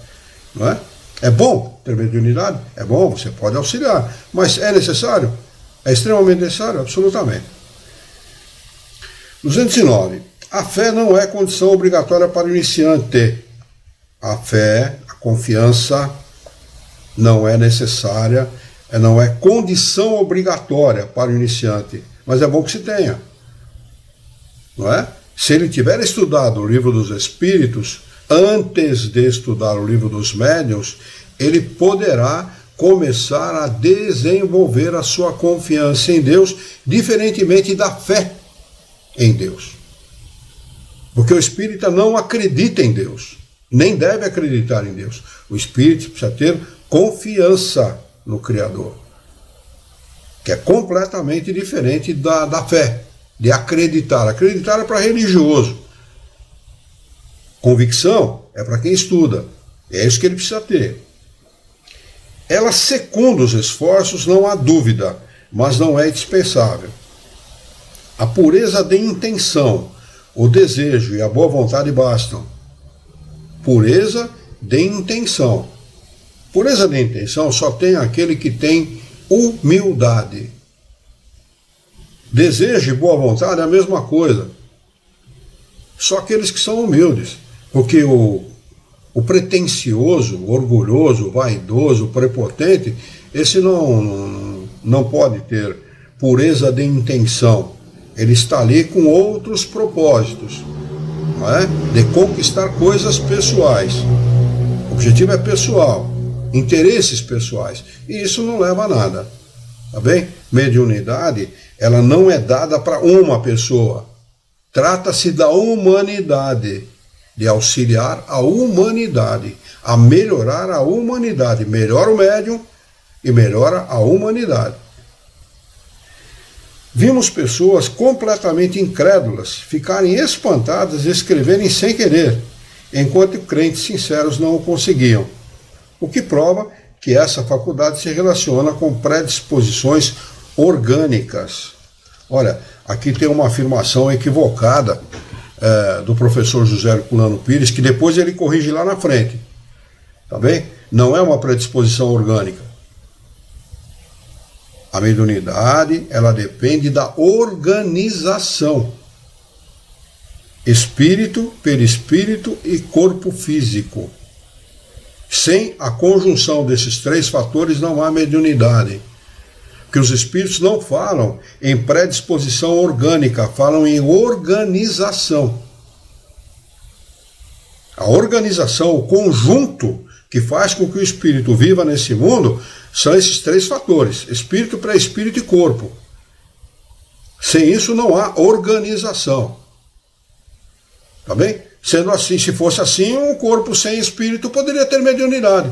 Speaker 1: não é? É bom ter mediunidade? É bom, você pode auxiliar, mas é necessário? É extremamente necessário? Absolutamente. 209. A fé não é condição obrigatória para o iniciante. A fé, a confiança, não é necessária, não é condição obrigatória para o iniciante, mas é bom que se tenha, não é? Se ele tiver estudado o livro dos Espíritos, antes de estudar o livro dos Médiuns, ele poderá começar a desenvolver a sua confiança em Deus, diferentemente da fé em Deus. Porque o espírita não acredita em Deus, nem deve acreditar em Deus. O espírito precisa ter confiança no Criador, que é completamente diferente da fé, de acreditar. Acreditar é para religioso. Convicção é para quem estuda. É isso que ele precisa ter. Ela secunda os esforços, não há dúvida, mas não é dispensável. A pureza de intenção, o desejo e a boa vontade bastam. Pureza de intenção. Pureza de intenção só tem aquele que tem humildade. Desejo e boa vontade é a mesma coisa. Só aqueles que são humildes. Porque o O pretensioso, o orgulhoso, o vaidoso, o prepotente, esse não pode ter pureza de intenção. Ele está ali com outros propósitos, não é? De conquistar coisas pessoais. O objetivo é pessoal, interesses pessoais, e isso não leva a nada, tá bem? Mediunidade, ela não é dada para uma pessoa. Trata-se da humanidade, de auxiliar a humanidade, a melhorar a humanidade. Melhora o médium e melhora a humanidade. Vimos pessoas completamente incrédulas ficarem espantadas e escreverem sem querer, enquanto crentes sinceros não o conseguiam, o que prova que essa faculdade se relaciona com predisposições orgânicas. Olha, aqui tem uma afirmação equivocada do professor José Herculano Pires, que depois ele corrige lá na frente, tá bem? Não é uma predisposição orgânica. A mediunidade, ela depende da organização. Espírito, perispírito e corpo físico. Sem a conjunção desses três fatores não há mediunidade. Porque os espíritos não falam em predisposição orgânica, falam em organização. A organização, o conjunto que faz com que o espírito viva nesse mundo, são esses três fatores: espírito, pré-espírito e corpo. Sem isso não há organização. Tá bem? Sendo assim, se fosse assim, um corpo sem espírito poderia ter mediunidade.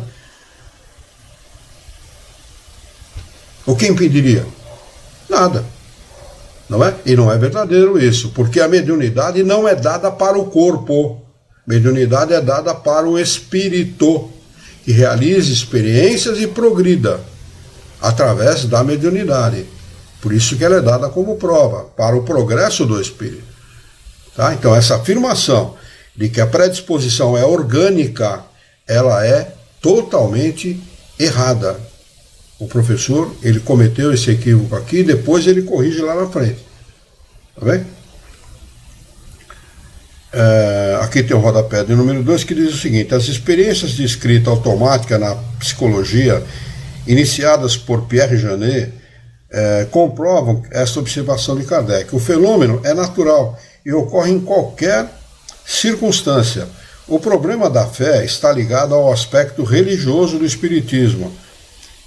Speaker 1: O que impediria? Nada. Não é? E não é verdadeiro isso, porque a mediunidade não é dada para o corpo. Mediunidade é dada para o espírito, que realize experiências e progrida através da mediunidade. Por isso que ela é dada como prova, para o progresso do espírito. Tá? Então essa afirmação de que a predisposição é orgânica, ela é totalmente errada. O professor, ele cometeu esse equívoco aqui, depois ele corrige lá na frente. Tá bem? Aqui tem o rodapé de número 2 que diz o seguinte: as experiências de escrita automática na psicologia, iniciadas por Pierre Janet, comprovam essa observação de Kardec. O fenômeno é natural e ocorre em qualquer circunstância. O problema da fé está ligado ao aspecto religioso do espiritismo,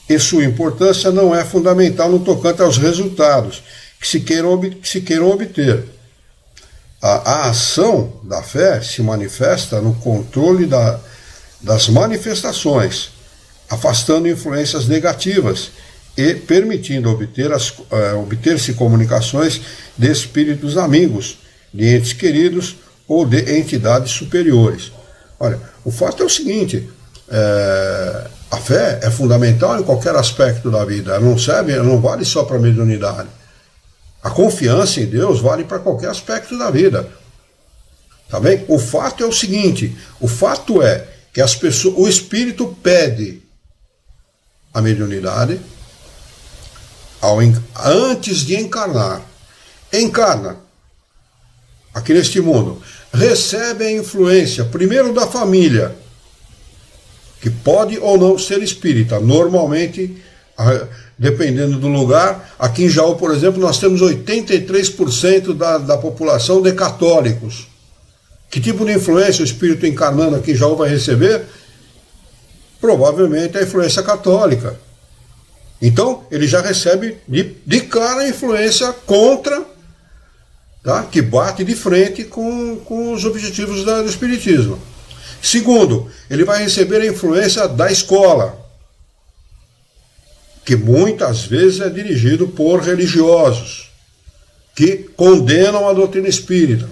Speaker 1: e sua importância não é fundamental no tocante aos resultados que se queiram obter. A ação da fé se manifesta no controle das manifestações, afastando influências negativas e permitindo obter-se comunicações de espíritos amigos, de entes queridos ou de entidades superiores. Olha, o fato é o seguinte: a fé é fundamental em qualquer aspecto da vida. Ela não vale só para a mediunidade. A confiança em Deus vale para qualquer aspecto da vida. Tá bem? O fato é o seguinte: o fato é que o espírito pede a mediunidade antes de encarnar. Encarna aqui neste mundo, recebe a influência primeiro da família, que pode ou não ser espírita. Normalmente, dependendo do lugar, aqui em Jaú, por exemplo, nós temos 83% da população de católicos. Que tipo de influência o espírito encarnando aqui em Jaú vai receber? Provavelmente a influência católica. Então, ele já recebe de cara a influência contra, tá? Que bate de frente com os objetivos do espiritismo. Segundo, ele vai receber a influência da escola, que muitas vezes é dirigido por religiosos, que condenam a doutrina espírita.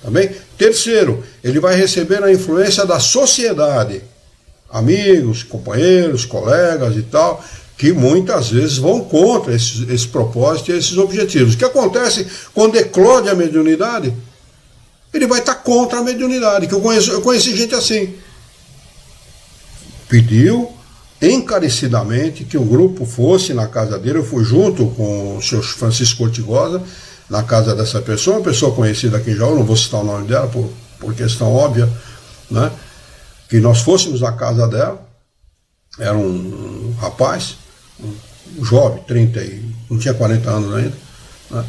Speaker 1: Tá bem? Terceiro, ele vai receber a influência da sociedade, amigos, companheiros, colegas e tal, que muitas vezes vão contra esse propósito e esses objetivos. O que acontece quando eclode a mediunidade? Ele vai estar contra a mediunidade, que eu conheci gente assim. Pediu encarecidamente que um grupo fosse na casa dele. Eu fui junto com o senhor Francisco Ortigosa na casa dessa pessoa, uma pessoa conhecida aqui em Jaú, não vou citar o nome dela por questão óbvia, né? que nós fôssemos na casa dela, era um rapaz, um jovem, 30 não tinha 40 anos ainda, né?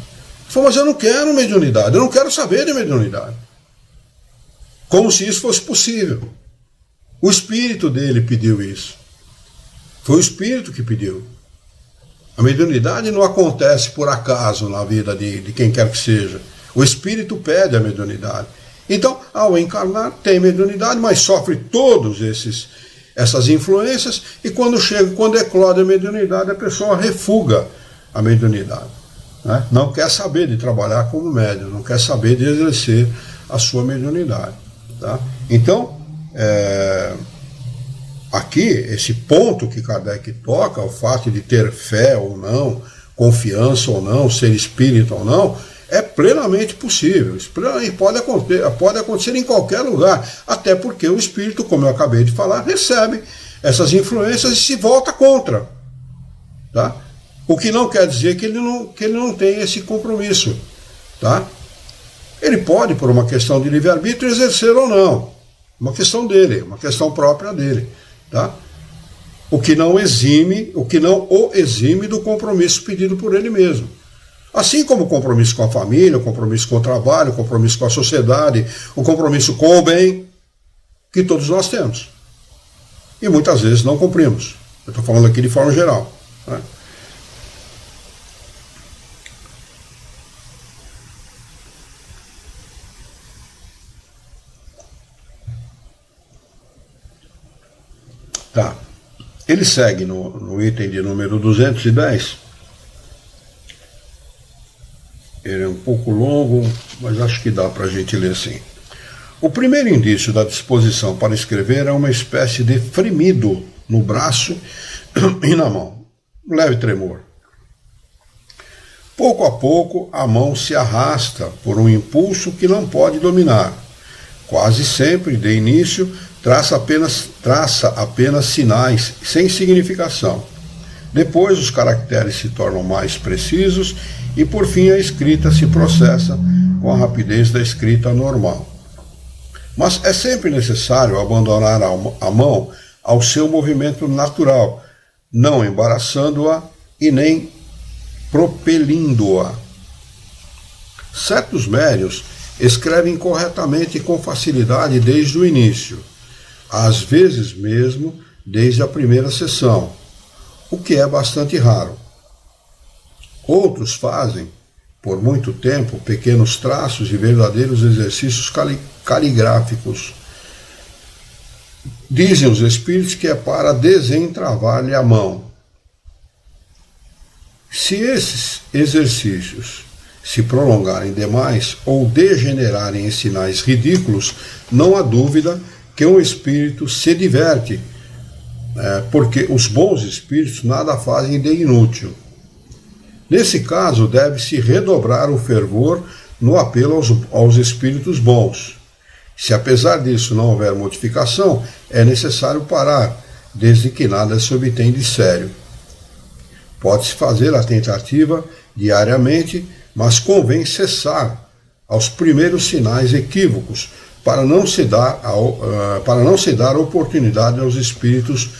Speaker 1: Falou, mas eu não quero mediunidade, eu não quero saber de mediunidade. Como se isso fosse possível. O espírito dele pediu isso. Foi o espírito que pediu. A mediunidade não acontece por acaso na vida de quem quer que seja. O espírito pede a mediunidade. Então, ao encarnar, tem mediunidade, mas sofre todos essas influências, e quando eclode a mediunidade, a pessoa refuga a mediunidade. Né? Não quer saber de trabalhar como médium, não quer saber de exercer a sua mediunidade. Tá? Então, aqui, esse ponto que Kardec toca, o fato de ter fé ou não, confiança ou não, ser espírita ou não, é plenamente possível. Isso pode acontecer em qualquer lugar, até porque o espírito, como eu acabei de falar, recebe essas influências e se volta contra. Tá? O que não quer dizer que ele não tem esse compromisso. Tá? Ele pode, por uma questão de livre-arbítrio, exercer ou não. Uma questão dele, uma questão própria dele. Tá? O que não o exime do compromisso pedido por ele mesmo. Assim como o compromisso com a família, o compromisso com o trabalho, o compromisso com a sociedade, o compromisso com o bem, que todos nós temos. E muitas vezes não cumprimos. Eu estou falando aqui de forma geral. Né? Tá. Ele segue no item de número 210. Ele é um pouco longo, mas acho que dá para a gente ler assim. O primeiro indício da disposição para escrever é uma espécie de fremido no braço e na mão, um leve tremor. Pouco a pouco, a mão se arrasta por um impulso que não pode dominar. Quase sempre, de início, traça apenas sinais sem significação. Depois, os caracteres se tornam mais precisos e, por fim, a escrita se processa com a rapidez da escrita normal. Mas é sempre necessário abandonar a mão ao seu movimento natural, não embaraçando-a e nem propelindo-a. Certos médiuns escrevem corretamente e com facilidade desde o início, às vezes mesmo desde a primeira sessão, o que é bastante raro. Outros fazem, por muito tempo, pequenos traços e verdadeiros exercícios caligráficos. Dizem os espíritos que é para desentravar-lhe a mão. Se esses exercícios se prolongarem demais ou degenerarem em sinais ridículos, não há dúvida que um espírito se diverte, porque os bons espíritos nada fazem de inútil. Nesse caso, deve-se redobrar o fervor no apelo aos espíritos bons. Se apesar disso não houver modificação, é necessário parar, desde que nada se obtém de sério. Pode-se fazer a tentativa diariamente, mas convém cessar aos primeiros sinais equívocos, para não se dar oportunidade aos espíritos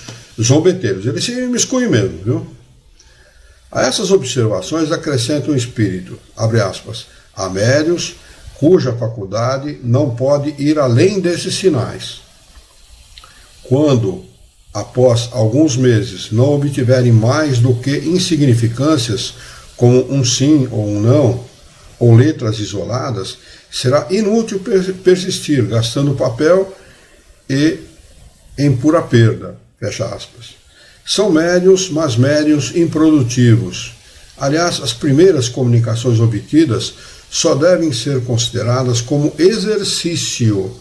Speaker 1: zombeteiros. Ele se imiscui mesmo, viu? A essas observações acrescenta um espírito, abre aspas, há médiuns cuja faculdade não pode ir além desses sinais. Quando, após alguns meses, não obtiverem mais do que insignificâncias, como um sim ou um não, ou letras isoladas, será inútil persistir, gastando papel e em pura perda, fecha aspas. São médiuns, mas médiuns improdutivos. Aliás, as primeiras comunicações obtidas só devem ser consideradas como exercício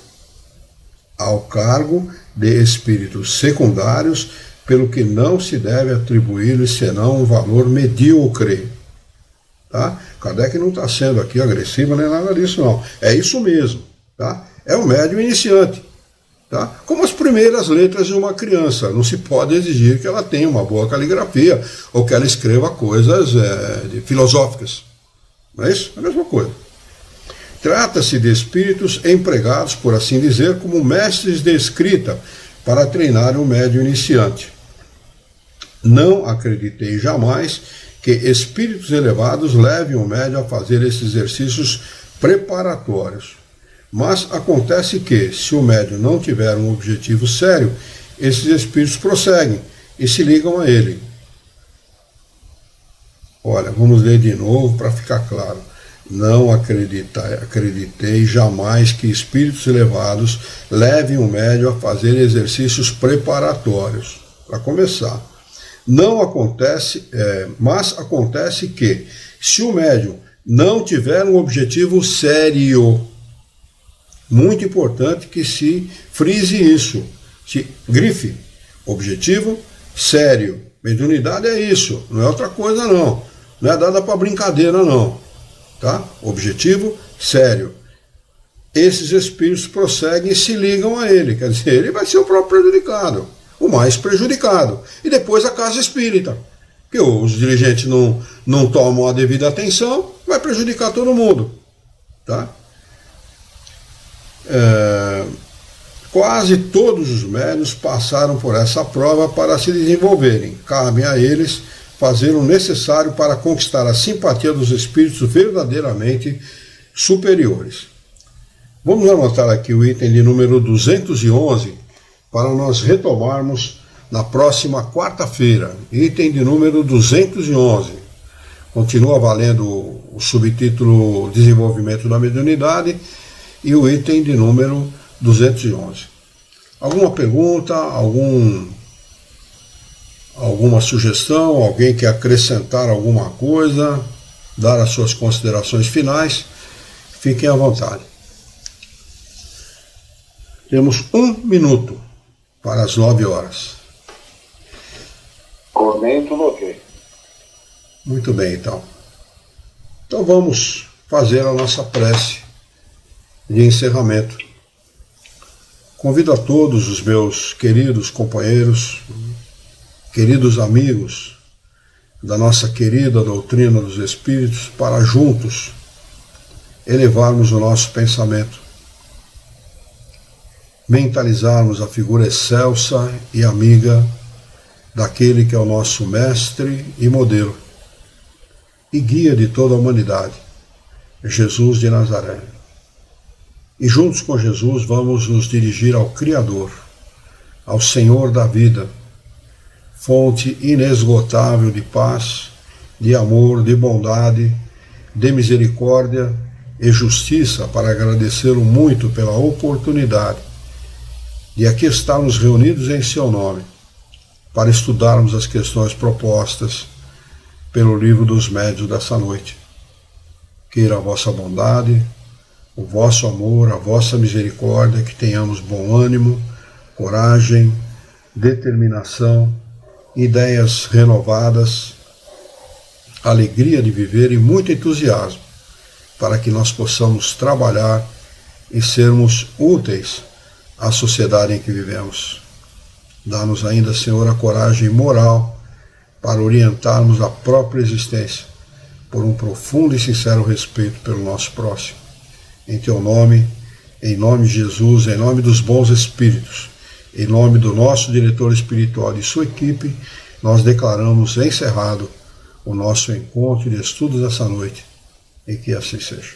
Speaker 1: ao cargo de espíritos secundários, pelo que não se deve atribuir-lhes senão um valor medíocre. Tá? Kardec não está sendo aqui agressivo nem nada disso, não. É isso mesmo. Tá? É o médium iniciante. Tá? Como as primeiras letras de uma criança. Não se pode exigir que ela tenha uma boa caligrafia ou que ela escreva coisas filosóficas. Não é isso? É a mesma coisa. Trata-se de espíritos empregados, por assim dizer, como mestres de escrita para treinar um médium iniciante. Não acreditei jamais que espíritos elevados levem o médium a fazer esses exercícios preparatórios. Mas acontece que, se o médium não tiver um objetivo sério, esses espíritos prosseguem e se ligam a ele. Olha, vamos ler de novo para ficar claro. Não acreditei jamais que espíritos elevados levem o médium a fazer exercícios preparatórios. Para começar. Não acontece, mas acontece que, se o médium não tiver um objetivo sério, muito importante que se frise isso, se grife, objetivo sério. Mediunidade é isso, não é outra coisa não. Não é dada para brincadeira não, tá? Objetivo sério. Esses espíritos prosseguem e se ligam a ele, quer dizer, ele vai ser o próprio prejudicado, o mais prejudicado. E depois a casa espírita, que os dirigentes não tomam a devida atenção, vai prejudicar todo mundo, tá? Quase todos os médiuns passaram por essa prova para se desenvolverem. Cabe a eles fazer o necessário para conquistar a simpatia dos espíritos verdadeiramente superiores. Vamos anotar aqui o item de número 211 para nós retomarmos na próxima quarta-feira. Item de número 211. Continua valendo o subtítulo Desenvolvimento da Mediunidade e o item de número 211. Alguma pergunta, alguma sugestão, alguém quer acrescentar alguma coisa, dar as suas considerações finais, fiquem à vontade. Temos 1 minuto para as 9 horas.
Speaker 3: Comento, ok.
Speaker 1: Muito bem, então. Então vamos fazer a nossa prece de encerramento. Convido a todos os meus queridos companheiros, queridos amigos da nossa querida doutrina dos Espíritos, para juntos elevarmos o nosso pensamento, mentalizarmos a figura excelsa e amiga daquele que é o nosso mestre e modelo e guia de toda a humanidade, Jesus de Nazaré. E juntos com Jesus vamos nos dirigir ao Criador, ao Senhor da vida, fonte inesgotável de paz, de amor, de bondade, de misericórdia e justiça, para agradecê-lo muito pela oportunidade de aqui estarmos reunidos em seu nome, para estudarmos as questões propostas pelo livro dos médiuns dessa noite. Queira a vossa bondade, o vosso amor, a vossa misericórdia, que tenhamos bom ânimo, coragem, determinação, ideias renovadas, alegria de viver e muito entusiasmo, para que nós possamos trabalhar e sermos úteis à sociedade em que vivemos. Dá-nos ainda, Senhor, a coragem moral para orientarmos a própria existência por um profundo e sincero respeito pelo nosso próximo. Em Teu nome, em nome de Jesus, em nome dos bons espíritos, em nome do nosso diretor espiritual e sua equipe, nós declaramos encerrado o nosso encontro de estudos dessa noite, e que assim seja.